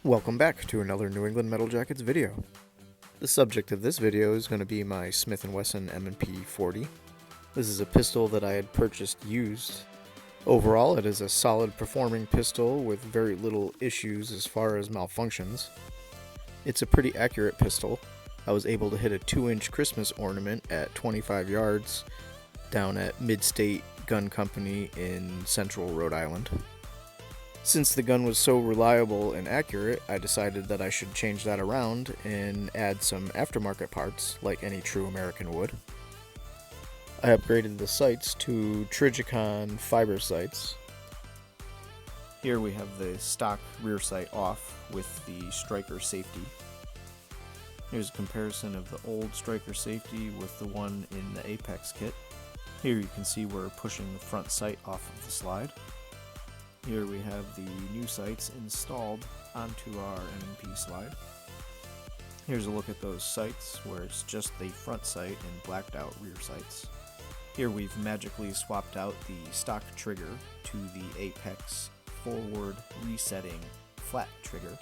Welcome back to another New England Metal Jackets video. The subject of this video is going to be my Smith and Wesson M&P 40. This is a pistol that I had purchased used. Overall, it is a solid performing pistol with very little issues as far as malfunctions. It's a pretty accurate pistol. I was able to hit a 2-inch Christmas ornament at 25 yards down at Mid-State Gun Company in central Rhode Island. Since the gun was so reliable and accurate, I decided that I should change that around and add some aftermarket parts like any true American would. I upgraded the sights to Trijicon fiber sights. Here we have the stock rear sight off with the striker safety. Here's a comparison of the old striker safety with the one in the Apex kit. Here you can see we're pushing the front sight off of the slide. Here we have the new sights installed onto our M&P slide. Here's a look at those sights where it's just the front sight and blacked out rear sights. Here we've magically swapped out the stock trigger to the Apex forward resetting flat trigger.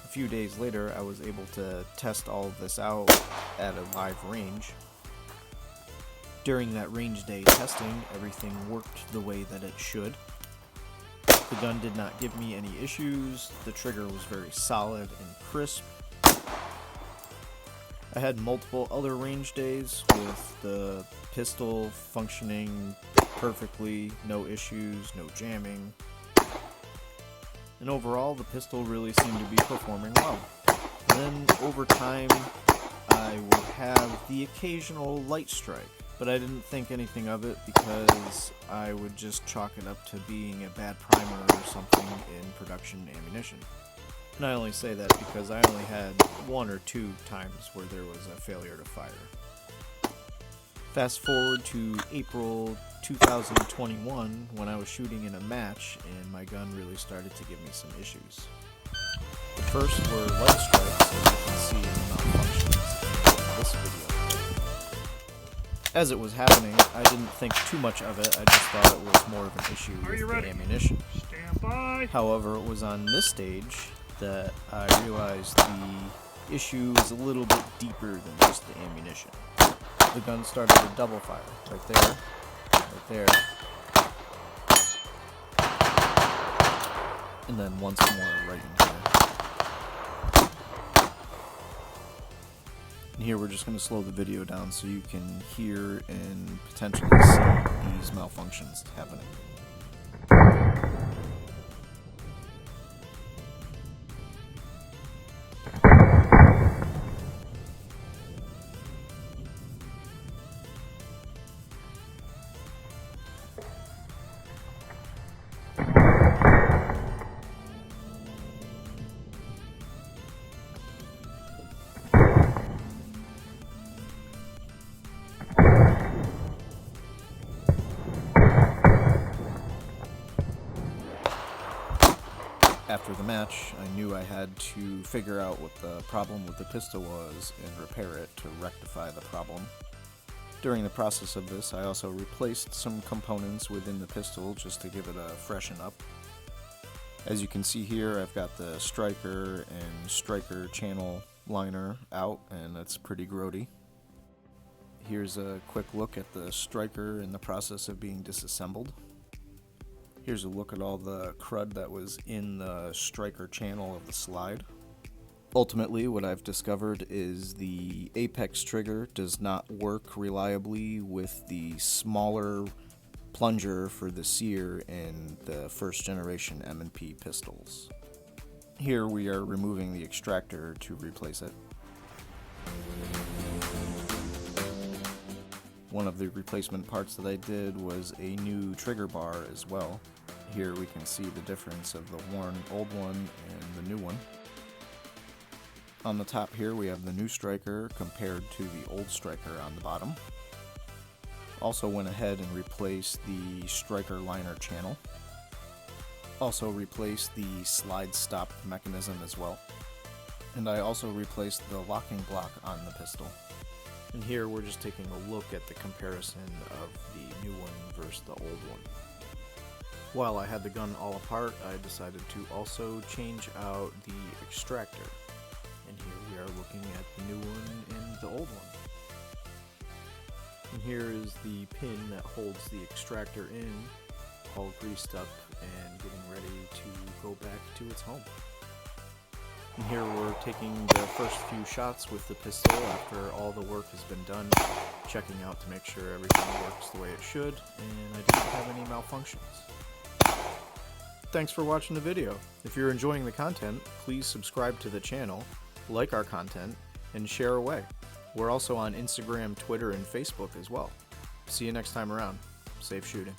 A few days later I was able to test all of this out at a live range. During that range day testing, everything worked the way that it should. The gun did not give me any issues, the trigger was very solid and crisp. I had multiple other range days with the pistol functioning perfectly, no issues, no jamming. And overall, the pistol really seemed to be performing well. And then over time, I would have the occasional light strike. But I didn't think anything of it because I would just chalk it up to being a bad primer or something in production ammunition. And I only say that because I only had 1 or 2 times where there was a failure to fire. Fast forward to April 2021 when I was shooting in a match and my gun really started to give me some issues. The first were light strikes, as you can see in the malfunctions in this video. As it was happening, I didn't think too much of it, I just thought it was more of an issue with the ammunition. Stand by. However, it was on this stage that I realized the issue is a little bit deeper than just the ammunition. The gun started to double fire, right there, and then once more right in here. And here we're just going to slow the video down so you can hear and potentially see these malfunctions happening. After the match, I knew I had to figure out what the problem with the pistol was and repair it to rectify the problem. During the process of this, I also replaced some components within the pistol just to give it a freshen up. As you can see here, I've got the striker and striker channel liner out, and it's pretty grody. Here's a quick look at the striker in the process of being disassembled. Here's a look at all the crud that was in the striker channel of the slide. Ultimately, what I've discovered is the Apex trigger does not work reliably with the smaller plunger for the sear in the first generation M&P pistols. Here we are removing the extractor to replace it. One of the replacement parts that I did was a new trigger bar as well. Here we can see the difference of the worn old one and the new one. On the top here we have the new striker compared to the old striker on the bottom. Also went ahead and replaced the striker liner channel. Also replaced the slide stop mechanism as well. And I also replaced the locking block on the pistol. And here we're just taking a look at the comparison of the new one versus the old one. While I had the gun all apart, I decided to also change out the extractor. And here we are looking at the new one and the old one. And here is the pin that holds the extractor in, all greased up and getting ready to go back to its home. And here we're taking the first few shots with the pistol after all the work has been done, checking out to make sure everything works the way it should, and I didn't have any malfunctions. Thanks for watching the video. If you're enjoying the content, please subscribe to the channel, like our content, and share away. We're also on Instagram, Twitter, and Facebook as well. See you next time around. Safe shooting.